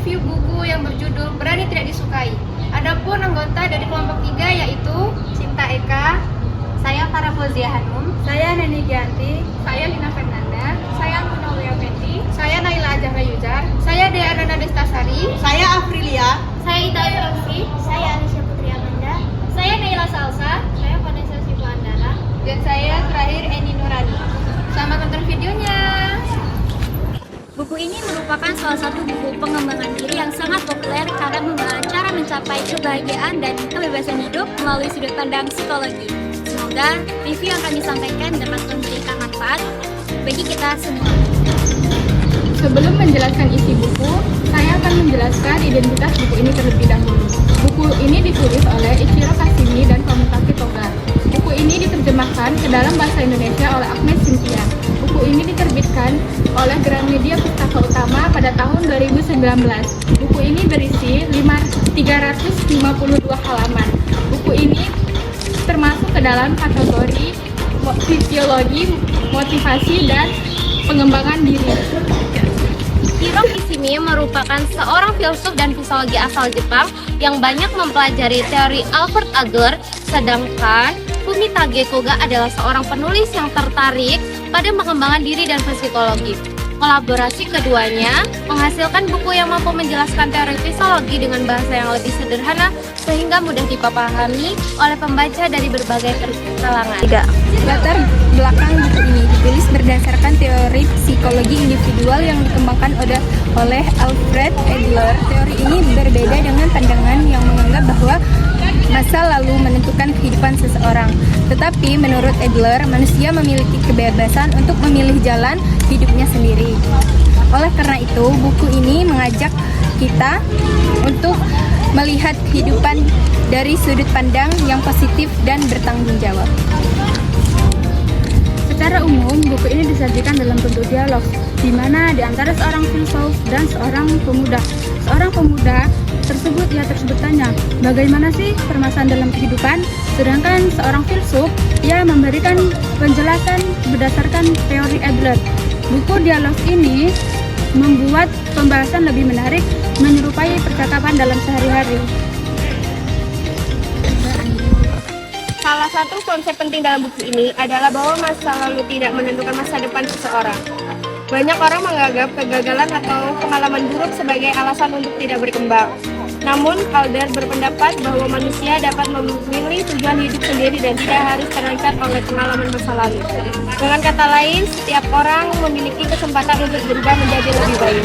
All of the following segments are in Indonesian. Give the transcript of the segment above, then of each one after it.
mereview buku yang berjudul Berani Tidak Disukai. Adapun anggota dari kelompok 3 yaitu Cinta Eka, Saya Farah Fauzia Hanum, saya Neni Gianti, Saya Lina Fernanda, saya Munawiyah Fendi, saya Naila Azahra Yujar, saya Dea Dana Destasari, Saya Aprilia. saya Ida Iransi, Saya Alicia Putri Amanda. saya Naila Salsa, Saya Vanessa Siva Andara. dan saya terakhir Eni Nurani. Selamat nonton videonya. Buku ini merupakan salah satu buku pengembangan diri yang sangat populer karena membahas cara mencapai kebahagiaan dan kebebasan hidup melalui sudut pandang psikologi. Semoga review yang kami sampaikan dapat memberikan manfaat bagi kita semua. sebelum menjelaskan isi buku, saya akan menjelaskan identitas buku ini terlebih dahulu. Buku ini ditulis oleh Ichiro Kashimi dan Komutake Toga. Buku ini diterjemahkan ke dalam bahasa Indonesia oleh Agnes Cynthia. Buku ini diterbitkan oleh Gramedia Pustaka Utama pada tahun 2019. Buku ini berisi 352 halaman. Buku ini termasuk ke dalam kategori fisiologi, motivasi, dan pengembangan diri. Ichiro Kashimi merupakan seorang filsuf dan fisiologi asal Jepang yang banyak mempelajari teori Albert Adler, sedangkan Fumitake Koga adalah seorang penulis yang tertarik pada pengembangan diri dan psikologi. Kolaborasi keduanya menghasilkan buku yang mampu menjelaskan teori fisiologi dengan bahasa yang lebih sederhana sehingga mudah dipahami oleh pembaca dari berbagai kalangan. Latar belakang buku ini ditulis berdasarkan teori psikologi individual yang dikembangkan oleh Alfred Adler. Teori ini berbeda dengan pandangan yang menganggap bahwa masa lalu menentukan kehidupan seseorang. Tetapi menurut Adler, manusia memiliki kebebasan untuk memilih jalan hidupnya sendiri. Oleh karena itu, buku ini mengajak kita untuk melihat kehidupan dari sudut pandang yang positif dan bertanggung jawab. Secara umum, buku ini disajikan dalam bentuk dialog, di mana di antara seorang filsuf dan seorang pemuda. Seorang pemuda tersebut bertanya, bagaimana sih permasalahan dalam kehidupan? Sedangkan seorang filsuf, ia memberikan penjelasan berdasarkan teori Adler. Buku dialog ini membuat pembahasan lebih menarik, menyerupai percakapan dalam sehari-hari. Salah satu konsep penting dalam buku ini adalah bahwa masa lalu tidak menentukan masa depan seseorang. Banyak orang menganggap kegagalan atau pengalaman buruk sebagai alasan untuk tidak berkembang. Namun, Adler berpendapat bahwa manusia dapat memilih tujuan hidup sendiri dan tidak harus terikat oleh pengalaman masa lalu. Dengan kata lain, setiap orang memiliki kesempatan untuk berubah menjadi lebih baik.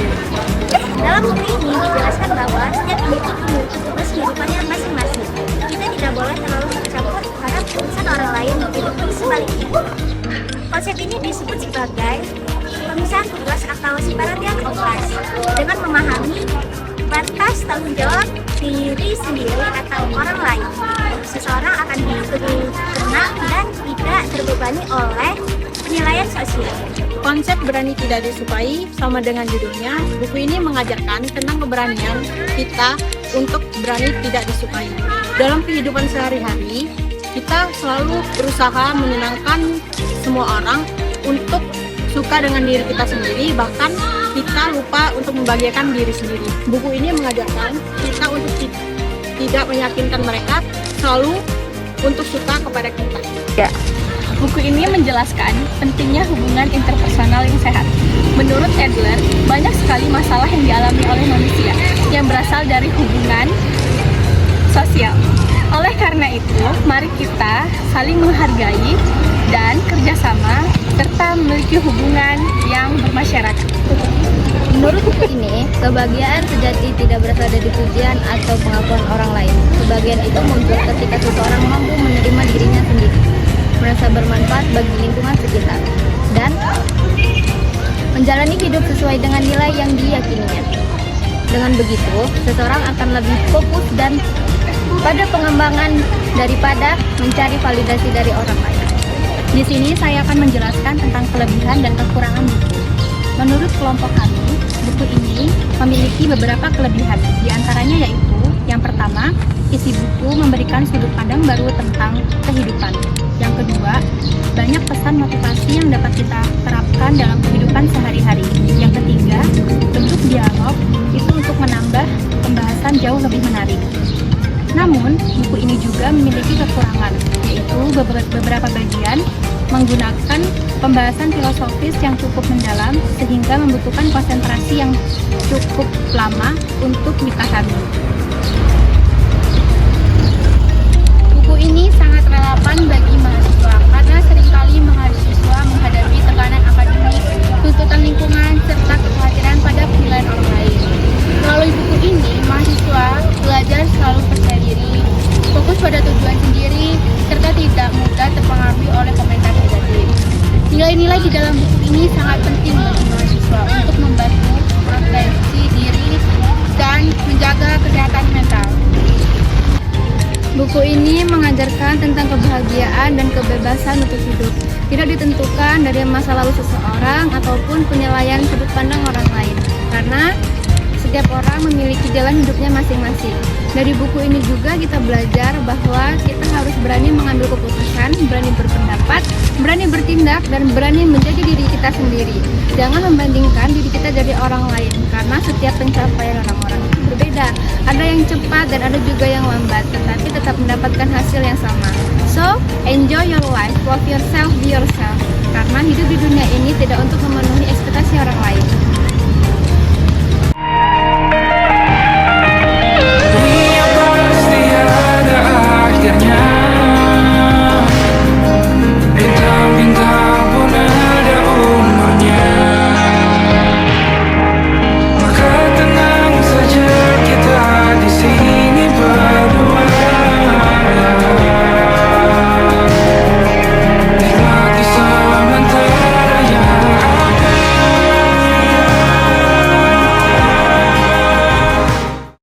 Dalam buku ini dijelaskan bahwa setiap individu memiliki tugas kehidupannya masing-masing. Kita tidak boleh terlalu tercampur terhadap urusan orang lain, begitupun sebaliknya. Konsep ini disebut sebagai pemisahan tugas atau separatian of tasks. Dengan memahami batas tanggung jawab diri sendiri atau orang lain, seseorang akan hidup lebih tenang dan tidak terbebani oleh penilaian sosial. Konsep berani tidak disukai sama dengan judulnya, buku ini mengajarkan tentang keberanian kita untuk berani tidak disukai. Dalam kehidupan sehari-hari, kita selalu berusaha menyenangkan semua orang untuk suka dengan diri kita sendiri, bahkan kita lupa untuk membahagiakan diri sendiri. Buku ini mengajarkan kita untuk tidak meyakinkan mereka, selalu untuk suka kepada kita. Buku ini menjelaskan pentingnya hubungan interpersonal yang sehat. Menurut Adler, banyak sekali masalah yang dialami oleh manusia yang berasal dari hubungan sosial. Oleh karena itu, mari kita saling menghargai dan kerjasama serta memiliki hubungan yang bermasyarakat. Menurut buku ini, kebahagiaan sejati tidak berasal dari pujian atau pengakuan orang lain. Kebahagiaan itu muncul ketika seseorang mampu menerima dirinya sendiri, merasa bermanfaat bagi lingkungan sekitar, dan menjalani hidup sesuai dengan nilai yang diyakininya. Dengan begitu, seseorang akan lebih fokus dan pada pengembangan daripada mencari validasi dari orang lain. Di sini saya akan menjelaskan tentang kelebihan dan kekurangan buku. Menurut kelompok kami, buku ini memiliki beberapa kelebihan. Di antaranya yaitu, yang pertama, isi buku memberikan sudut pandang baru tentang kehidupan. Yang kedua, banyak pesan motivasi yang dapat kita terapkan dalam kehidupan sehari-hari. Yang ketiga, bentuk dialog itu untuk menambah Namun, buku ini juga memiliki kekurangan, yaitu beberapa bagian menggunakan pembahasan filosofis yang cukup mendalam sehingga membutuhkan konsentrasi yang cukup lama untuk dipahami. Buku ini sangat relevan bagi mahasiswa karena seringkali mahasiswa menghadapi tekanan akademik, tuntutan lingkungan, serta kekhawatiran pada penilaian orang lain. Melalui buku ini, mahasiswa belajar selalu percaya diri, fokus pada tujuan sendiri, serta tidak mudah terpengaruh oleh komentar negatif. Nilai-nilai di dalam buku ini sangat penting bagi mahasiswa untuk membantu proteksi diri dan menjaga kesehatan mental. Buku ini mengajarkan tentang kebahagiaan dan kebebasan untuk hidup. Tidak ditentukan dari masa lalu seseorang ataupun penilaian sudut pandang orang lain. Karena setiap orang memiliki jalan hidupnya masing-masing. Dari buku ini juga kita belajar bahwa kita harus berani mengambil keputusan, berani berpendapat, berani bertindak, dan berani menjadi diri kita sendiri. Jangan membandingkan diri kita dari orang lain, karena setiap pencapaian orang-orang itu berbeda. Ada yang cepat dan ada juga yang lambat, tetapi tetap mendapatkan hasil yang sama. So, enjoy your life, love yourself, be yourself. Karena hidup di dunia ini tidak untuk memenuhi ekspektasi orang lain.